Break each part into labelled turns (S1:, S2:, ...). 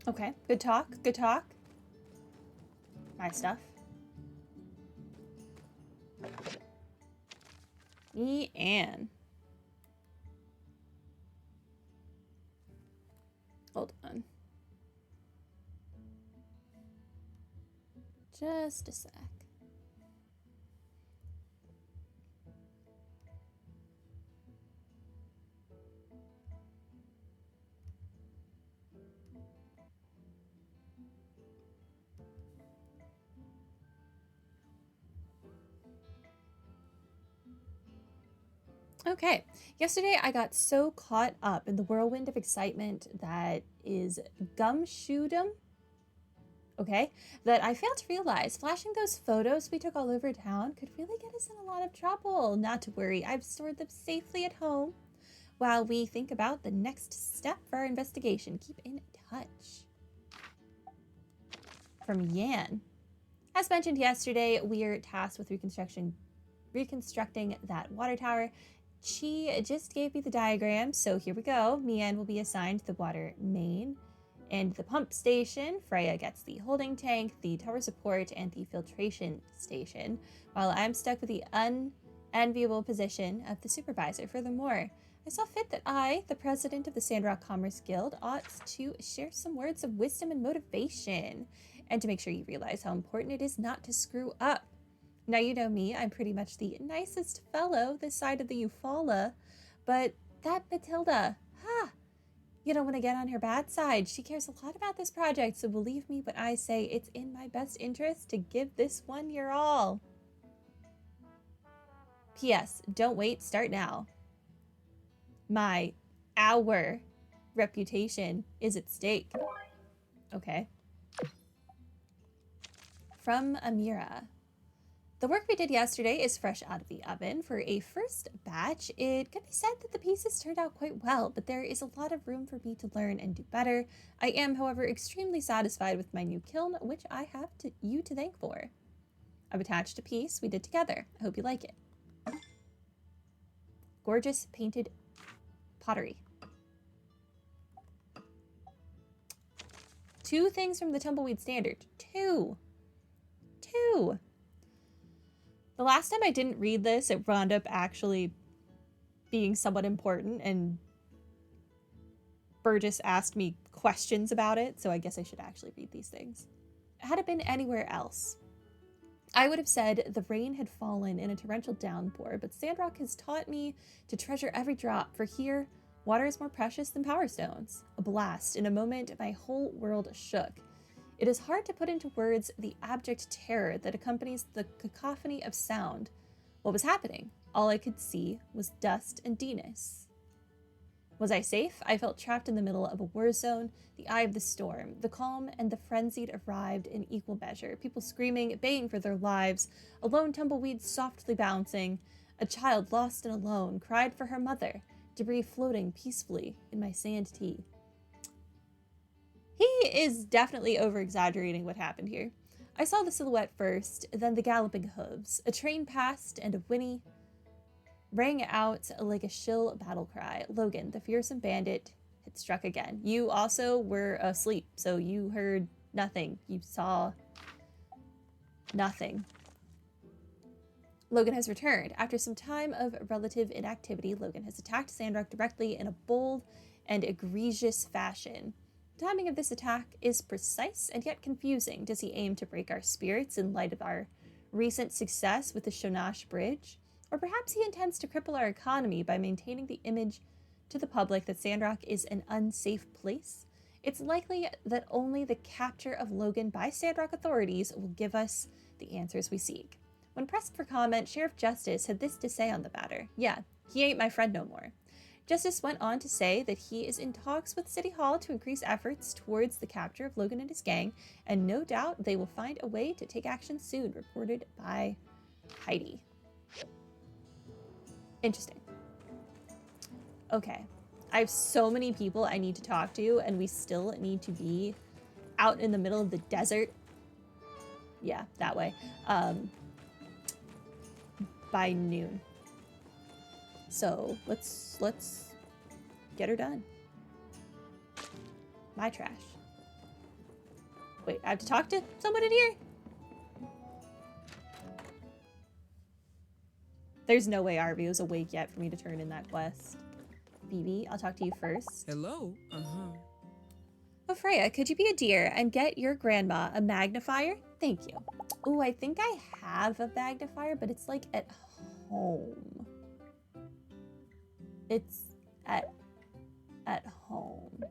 S1: Okay, good talk, good talk. My stuff. Anne. Hold on. Just a sec. Okay, yesterday I got so caught up in the whirlwind of excitement that is gumshoedom, okay, that I failed to realize flashing those photos we took all over town could really get us in a lot of trouble. Not to worry, I've stored them safely at home while we think about the next step for our investigation. Keep in touch. From Yan. As mentioned yesterday, we're tasked with reconstructing that water tower. She just gave me the diagram, so here we go. Mian will be assigned the water main and the pump station. Freya gets the holding tank, the tower support, and the filtration station, while I'm stuck with the unenviable position of the supervisor. Furthermore, I saw fit that I, the president of the Sandrock Commerce Guild, ought to share some words of wisdom and motivation, and to make sure you realize how important it is not to screw up. Now, you know me, I'm pretty much the nicest fellow this side of the Eufaula, but that Matilda, you don't want to get on her bad side. She cares a lot about this project, so believe me when I say it's in my best interest to give this one your all. P.S. Don't wait, start now. Our reputation is at stake. Okay. From Amira. The work we did yesterday is fresh out of the oven. For a first batch, it could be said that the pieces turned out quite well, but there is a lot of room for me to learn and do better. I am, however, extremely satisfied with my new kiln, which I have you to thank for. I've attached a piece we did together. I hope you like it. Gorgeous painted pottery. 2 things from the Tumbleweed Standard. 2. The last time I didn't read this, it wound up actually being somewhat important, and Burgess asked me questions about it, so I guess I should actually read these things. Had it been anywhere else, I would have said the rain had fallen in a torrential downpour, but Sandrock has taught me to treasure every drop, for here, water is more precious than power stones. A blast. In a moment, my whole world shook. It is hard to put into words the abject terror that accompanies the cacophony of sound. What was happening? All I could see was dust and Dinas. Was I safe? I felt trapped in the middle of a war zone, the eye of the storm. The calm and the frenzied arrived in equal measure. People screaming, baying for their lives, a lone tumbleweed softly bouncing. A child lost and alone cried for her mother, debris floating peacefully in my sand tea. He is definitely over-exaggerating what happened here. I saw the silhouette first, then the galloping hooves. A train passed, and a whinny rang out like a shrill battle cry. Logan, the fearsome bandit, had struck again. You also were asleep, so you heard nothing. You saw nothing. Logan has returned. After some time of relative inactivity, Logan has attacked Sandrock directly in a bold and egregious fashion. The timing of this attack is precise and yet confusing. Does he aim to break our spirits in light of our recent success with the Shonash Bridge? Or perhaps he intends to cripple our economy by maintaining the image to the public that Sandrock is an unsafe place? It's likely that only the capture of Logan by Sandrock authorities will give us the answers we seek. When pressed for comment, Sheriff Justice had this to say on the matter. Yeah, he ain't my friend no more. Justice went on to say that he is in talks with City Hall to increase efforts towards the capture of Logan and his gang, and no doubt they will find a way to take action soon, reported by Heidi. Interesting. Okay. I have so many people I need to talk to, and we still need to be out in the middle of the desert. Yeah, that way. By noon. So let's get her done. My trash. Wait, I have to talk to someone in here? There's no way Arby was awake yet for me to turn in that quest. Phoebe, I'll talk to you first.
S2: Hello?
S1: Oh, Freya, could you be a dear and get your grandma a magnifier? Thank you. Oh, I think I have a magnifier, but it's like at home. It's at home.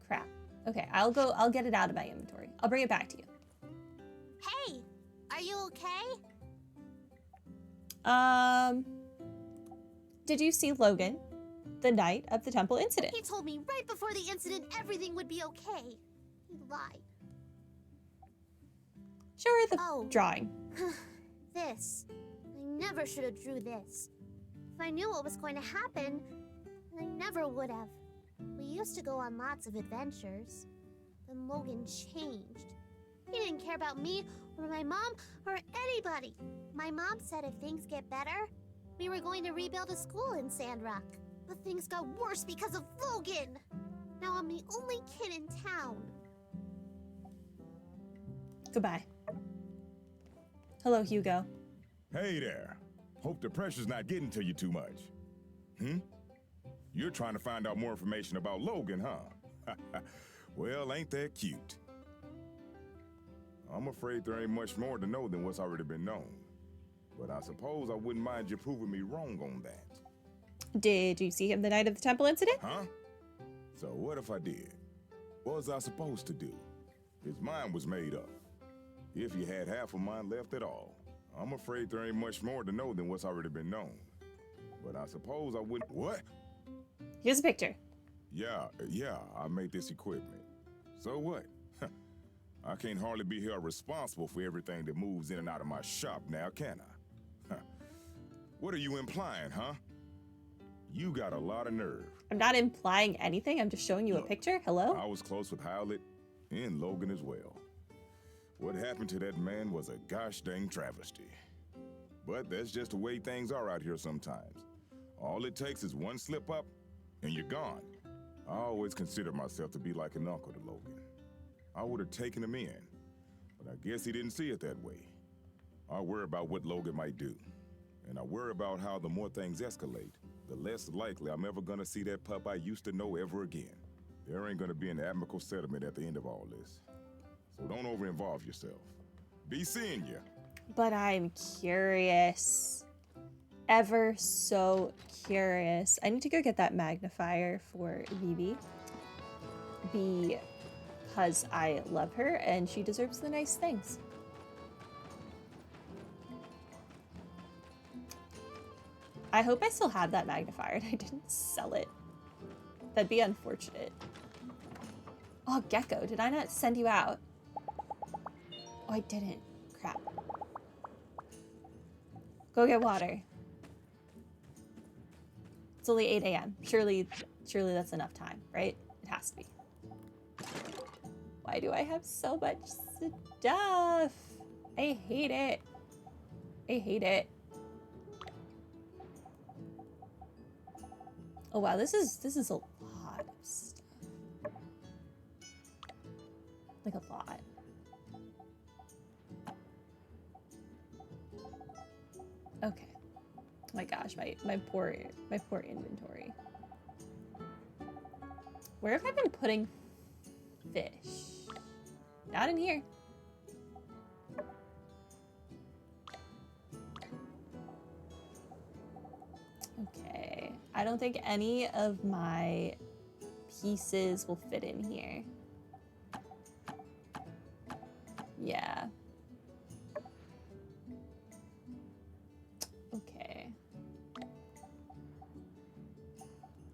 S1: Crap. Okay, I'll get it out of my inventory. I'll bring it back to you.
S3: Hey, are you okay?
S1: Did you see Logan the night of the temple incident?
S3: He told me right before the incident everything would be okay. He lied.
S1: Show her the drawing.
S3: This. I never should have drew this. If I knew what was going to happen, I never would have. We used to go on lots of adventures. Then Logan changed. He didn't care about me or my mom or anybody. My mom said if things get better, we were going to rebuild a school in Sandrock. But things got worse because of Logan. Now I'm the only kid in town.
S1: Goodbye. Hello, Hugo.
S4: Hey there. Hope the pressure's not getting to you too much. You're trying to find out more information about Logan, huh? Well, ain't that cute? I'm afraid there ain't much more to know than what's already been known. But I suppose I wouldn't mind you proving me wrong on that.
S1: Did you see him the night of the temple incident?
S4: Huh? So what if I did? What was I supposed to do? His mind was made up. If you had half of mine left at all, I'm afraid there ain't much more to know than what's already been known. But I suppose I wouldn't... What?
S1: Here's a picture.
S4: Yeah, I made this equipment. So what? I can't hardly be held responsible for everything that moves in and out of my shop now, can I? What are you implying, huh? You got a lot of nerve.
S1: I'm not implying anything. I'm just showing you a picture. Hello?
S4: I was close with Howlett and Logan as well. What happened to that man was a gosh dang travesty. But that's just the way things are out here sometimes. All it takes is one slip up, and you're gone. I always considered myself to be like an uncle to Logan. I would have taken him in, but I guess he didn't see it that way. I worry about what Logan might do, and I worry about how the more things escalate, the less likely I'm ever gonna see that pup I used to know ever again. There ain't gonna be an amicable settlement at the end of all this. So don't over-involve yourself. Be seeing you.
S1: But I'm curious. Ever so curious. I need to go get that magnifier for Vivi. Because I love her and she deserves the nice things. I hope I still have that magnifier and I didn't sell it. That'd be unfortunate. Oh, Gecko, did I not send you out? Oh, I didn't. Crap. Go get water. It's only 8 a.m. Surely that's enough time, right? It has to be. Why do I have so much stuff? I hate it. I hate it. Oh wow, this is a lot of stuff. Like a lot. Okay. Oh my gosh, my poor inventory. Where have I been putting fish? Not in here. Okay. I don't think any of my pieces will fit in here. Yeah. Okay.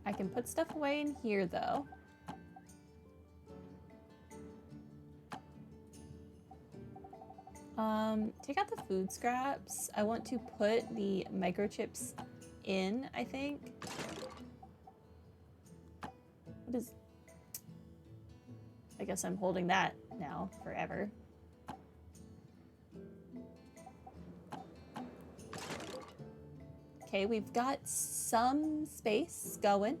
S1: I can put stuff away in here though. Take out the food scraps. I want to put the microchips in, I think. What is... I guess I'm holding that now forever. Okay, we've got some space going.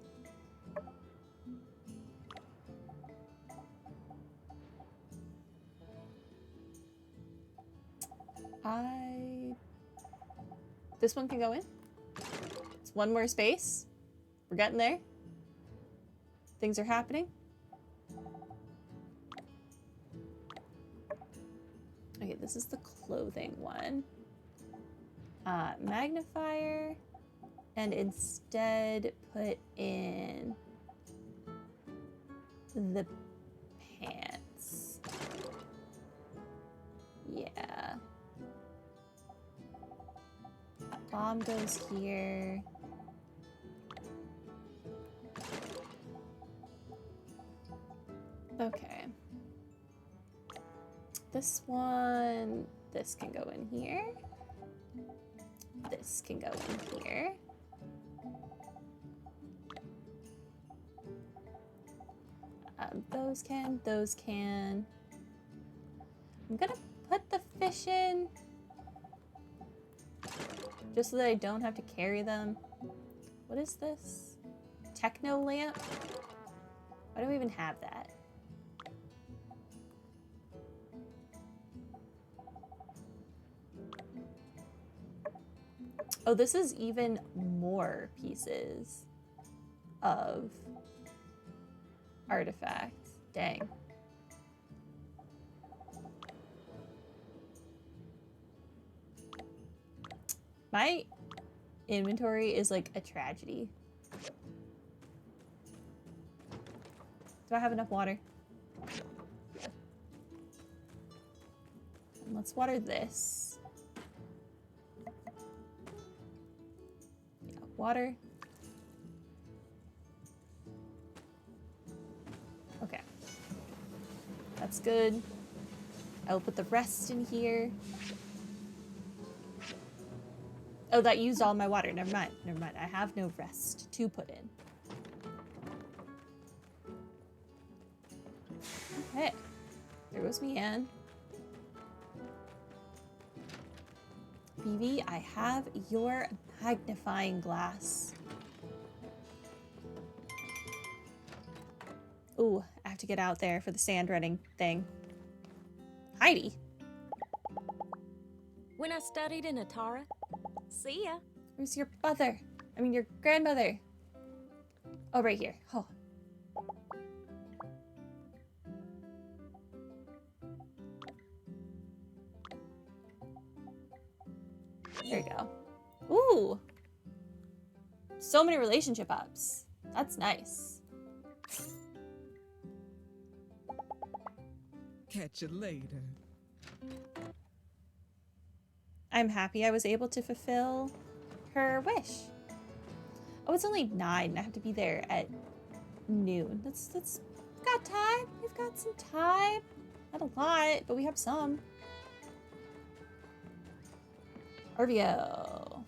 S1: This one can go in. It's one more space. We're getting there. Things are happening. Okay, this is the clothing one. Magnifier. And instead put in the pants. Yeah. Bomb goes here. Okay. This one, this can go in here. This can go in here. Those can. I'm gonna put the fish in just so that I don't have to carry them. What is this? Techno lamp? Why do we even have that? Oh, this is even more pieces of artifacts. Dang. My inventory is like a tragedy. Do I have enough water? Let's water this. Yeah, water. Okay. That's good. I will put the rest in here. Oh, that used all my water. Never mind. Never mind. I have no rest to put in. Okay. There goes Mian. Vivi, I have your magnifying glass. Ooh, I have to get out there for the sand running thing. Heidi.
S2: When I studied in Atara. See ya.
S1: Where's your mother? I mean, your grandmother. Oh, right here. Oh. There you go. Ooh. So many relationship ups. That's nice.
S5: Catch you later.
S1: I'm happy I was able to fulfill her wish. Oh, it's only 9. I have to be there at noon. That's we've got time. We've got some time. Not a lot, but we have some. Arvio.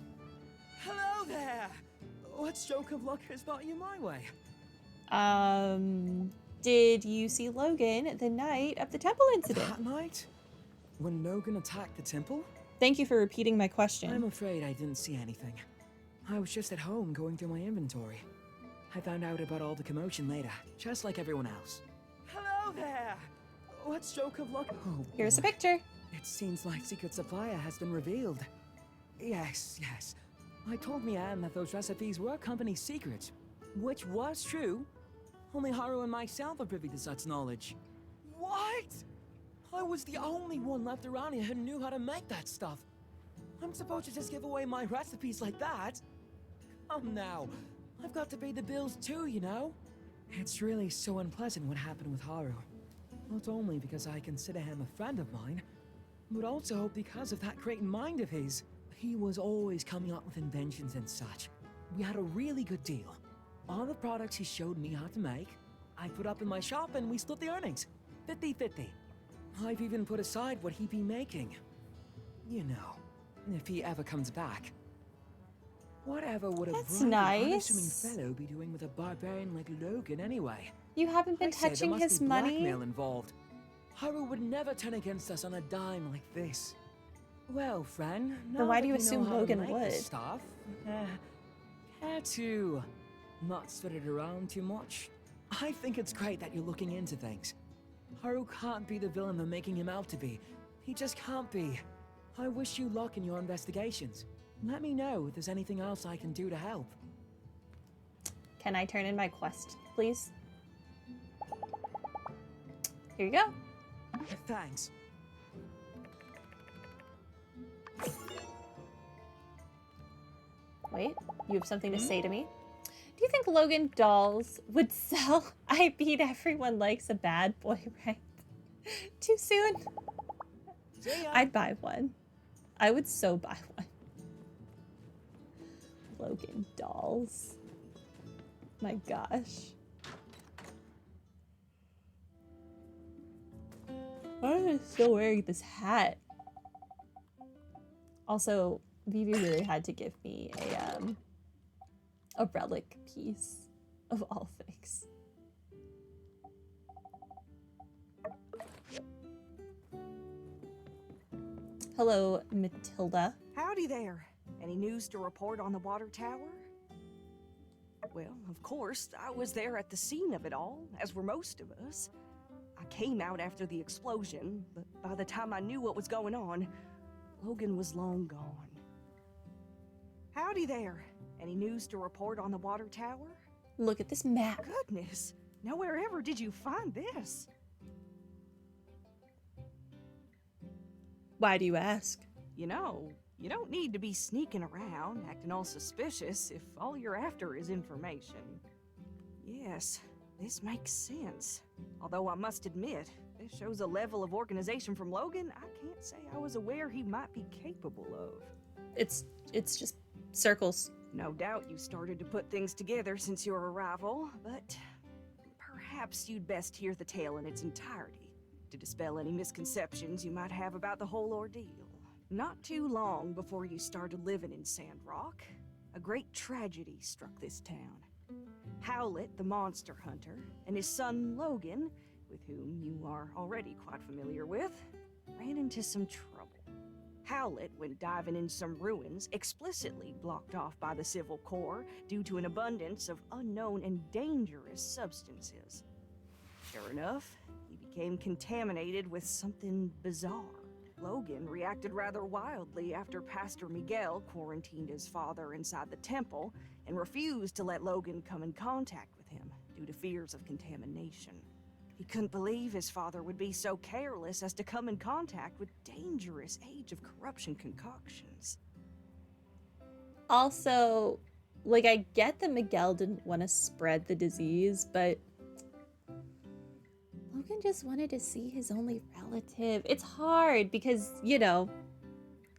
S5: Hello there! What stroke of luck has brought you my way?
S1: Did you see Logan the night of the temple incident?
S5: That night? When Logan attacked the temple?
S1: Thank you for repeating my question.
S5: I'm afraid I didn't see anything. I was just at home going through my inventory. I found out about all the commotion later, just like everyone else. Hello there! What stroke of luck? Oh,
S1: Here's a
S5: boy.
S1: picture.
S5: It seems like Secret Supplier has been revealed. Yes. I told Mian that those recipes were company secrets, which was true. Only Haru and myself are privy to such knowledge. What? I was the only one left around here who knew how to make that stuff. I'm supposed to just give away my recipes like that? Come now. I've got to pay the bills too, you know? It's really so unpleasant what happened with Haru. Not only because I consider him a friend of mine, but also because of that great mind of his. He was always coming up with inventions and such. We had a really good deal. All the products he showed me how to make, I put up in my shop and we split the earnings. 50-50. I've even put aside what he'd be making. You know, if he ever comes back. Whatever would a
S1: That's
S5: bright,
S1: nice.
S5: unassuming fellow be doing with a barbarian like Logan anyway?
S1: You haven't been
S5: I say there
S1: touching
S5: must
S1: his
S5: be
S1: money?
S5: blackmail involved. Haru would never turn against us on a dime like this. Well, friend, now
S1: Then why
S5: that
S1: do you
S5: know
S1: assume
S5: how to
S1: Logan
S5: make
S1: would?
S5: this stuff, care to not spread it around too much? I think it's great that you're looking into things. Haru can't be the villain they're making him out to be. He just can't be. I wish you luck in your investigations. Let me know if there's anything else I can do to help.
S1: Can I turn in my quest, please? Here you go.
S5: Thanks.
S1: Wait, you have something to say to me? Do you think Logan dolls would sell? I beat everyone likes a bad boy, right? Too soon?
S5: See ya.
S1: I'd buy one. I would so buy one. Logan dolls. My gosh. Why am I still wearing this hat? Also, Vivi really had to give me a relic piece of all things. Hello, Matilda.
S6: Howdy there. Any news to report on the water tower? Well, of course, I was there at the scene of it all, as were most of us. I came out after the explosion, but by the time I knew what was going on, Logan was long gone. Howdy there. Any news to report on the water tower?
S1: Look at this map.
S6: Goodness, nowhere ever did you find this.
S1: Why do you ask?
S6: You know, you don't need to be sneaking around, acting all suspicious if all you're after is information. Yes, this makes sense. Although I must admit, this shows a level of organization from Logan I can't say I was aware he might be capable of.
S1: It's just circles.
S6: No doubt you started to put things together since your arrival, but perhaps you'd best hear the tale in its entirety to dispel any misconceptions you might have about the whole ordeal. Not too long before you started living in Sandrock, a great tragedy struck this town. Howlett, the monster hunter, and his son Logan, with whom you are already quite familiar with, ran into some trouble. Howlett, when diving in some ruins, explicitly blocked off by the Civil Corps due to an abundance of unknown and dangerous substances. Sure enough, he became contaminated with something bizarre. Logan reacted rather wildly after Pastor Miguel quarantined his father inside the temple and refused to let Logan come in contact with him due to fears of contamination. He couldn't believe his father would be so careless as to come in contact with dangerous Age of Corruption concoctions.
S1: Also, like, I get that Miguel didn't want to spread the disease, but Logan just wanted to see his only relative. It's hard because, you know,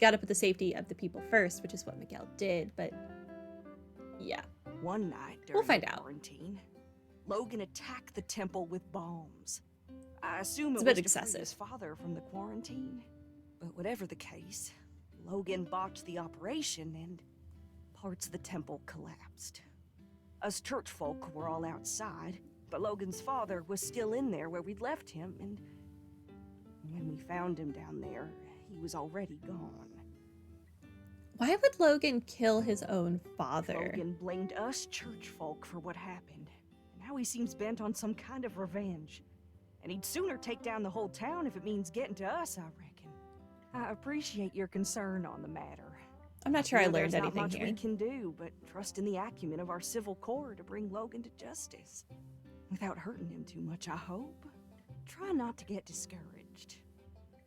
S1: gotta put the safety of the people first, which is what Miguel did, but yeah.
S6: One night during
S1: We'll find out.
S6: quarantine, Logan attacked the temple with bombs. I assume
S1: It's
S6: it
S1: a
S6: was
S1: bit
S6: to free
S1: excessive.
S6: his father from the quarantine. But whatever the case, Logan botched the operation and parts of the temple collapsed. Us church folk were all outside, but Logan's father was still in there where we'd left him, and when we found him down there, he was already gone.
S1: Why would Logan kill his own father?
S6: Logan blamed us church folk for what happened. Now he seems bent on some kind of revenge. And he'd sooner take down the whole town if it means getting to us, I reckon. I appreciate your concern on the matter.
S1: I'm not sure I
S6: Know
S1: learned
S6: there's
S1: anything
S6: not much
S1: here.
S6: we can do but trust in the acumen of our Civil Corps to bring Logan to justice. Without hurting him too much, I hope. Try not to get discouraged.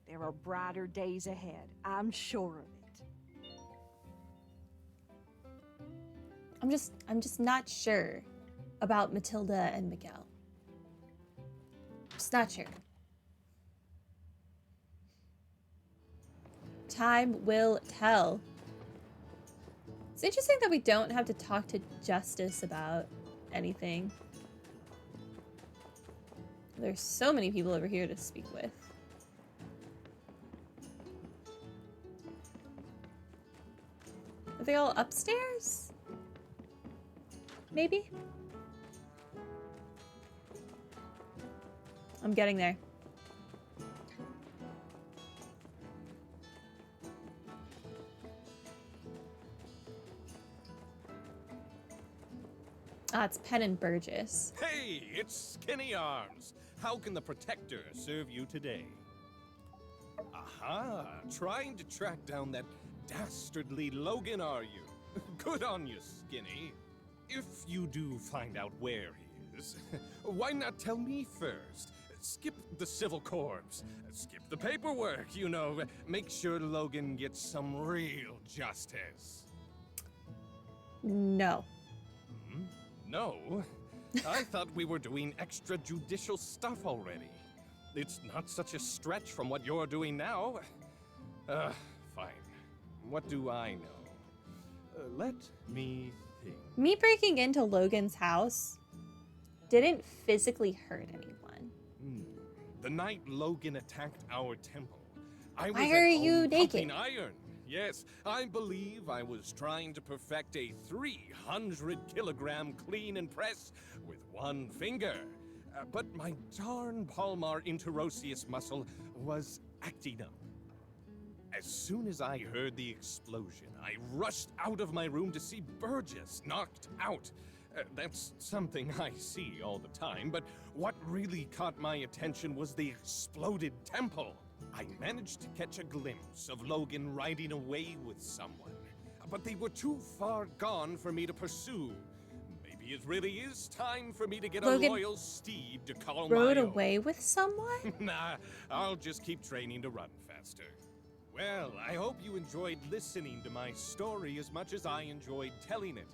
S6: There are brighter days ahead, I'm sure of it.
S1: I'm just not sure about Matilda and Miguel. Just not sure. Time will tell. It's interesting that we don't have to talk to Justice about anything. There's so many people over here to speak with. Are they all upstairs? Maybe? I'm getting there. Ah, it's Penn and Burgess.
S7: Hey, it's Skinny Arms. How can the Protector serve you today? Aha! Trying to track down that dastardly Logan, are you? Good on you, Skinny. If you do find out where he is, why not tell me first? Skip the civil corps. Skip the paperwork, you know. Make sure Logan gets some real justice.
S1: No.
S7: No? I thought we were doing extrajudicial stuff already. It's not such a stretch from what you're doing now. Fine. What do I know? Let me think.
S1: Me breaking into Logan's house didn't physically hurt anyone.
S7: The night Logan attacked our temple, I was
S1: Why
S7: at
S1: are you
S7: home
S1: naked?
S7: pumping iron. Yes, I believe I was trying to perfect a 300-kilogram clean and press with one finger. But my darn palmar interosseous muscle was acting up. As soon as I heard the explosion, I rushed out of my room to see Burgess knocked out. That's something I see all the time, but what really caught my attention was the exploded temple. I managed to catch a glimpse of Logan riding away with someone, but they were too far gone for me to pursue. Maybe it really is time for me to get
S1: Logan
S7: a loyal steed to call
S1: Rode
S7: my own.
S1: away with someone?
S7: Nah, I'll just keep training to run faster. Well, I hope you enjoyed listening to my story as much as I enjoyed telling it.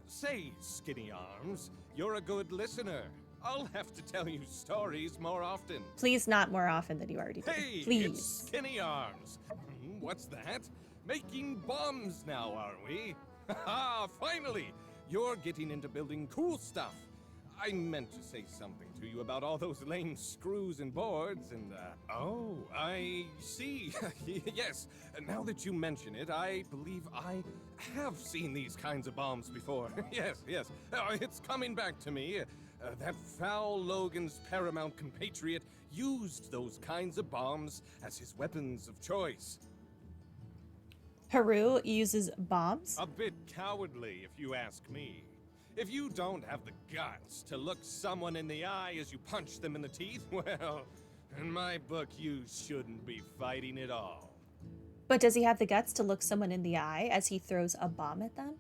S7: Say, Skinny Arms, you're a good listener. I'll have to tell you stories more often.
S1: Please not more often than you already did.
S7: Hey,
S1: Please.
S7: it's Skinny Arms. What's that? Making bombs now, are we? Haha, finally! You're getting into building cool stuff. I meant to say something to you about all those lame screws and boards and, oh, I see. Yes, now that you mention it, I believe I have seen these kinds of bombs before. Yes. It's coming back to me. That foul Logan's paramount compatriot used those kinds of bombs as his weapons of choice.
S1: Haru uses bombs?
S7: A bit cowardly, if you ask me. If you don't have the guts to look someone in the eye as you punch them in the teeth, well, in my book, you shouldn't be fighting at all.
S1: But does he have the guts to look someone in the eye as he throws a bomb at them?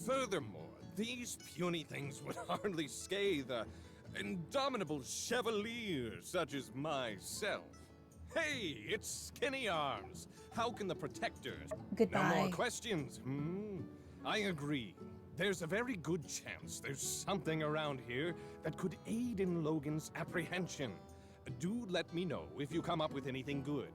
S7: Furthermore, these puny things would hardly scathe a indomitable chevalier such as myself. Hey, it's Skinny Arms. How can the protectors...
S1: Goodbye.
S7: No more questions, I agree. There's a very good chance there's something around here that could aid in Logan's apprehension. Do let me know if you come up with anything good.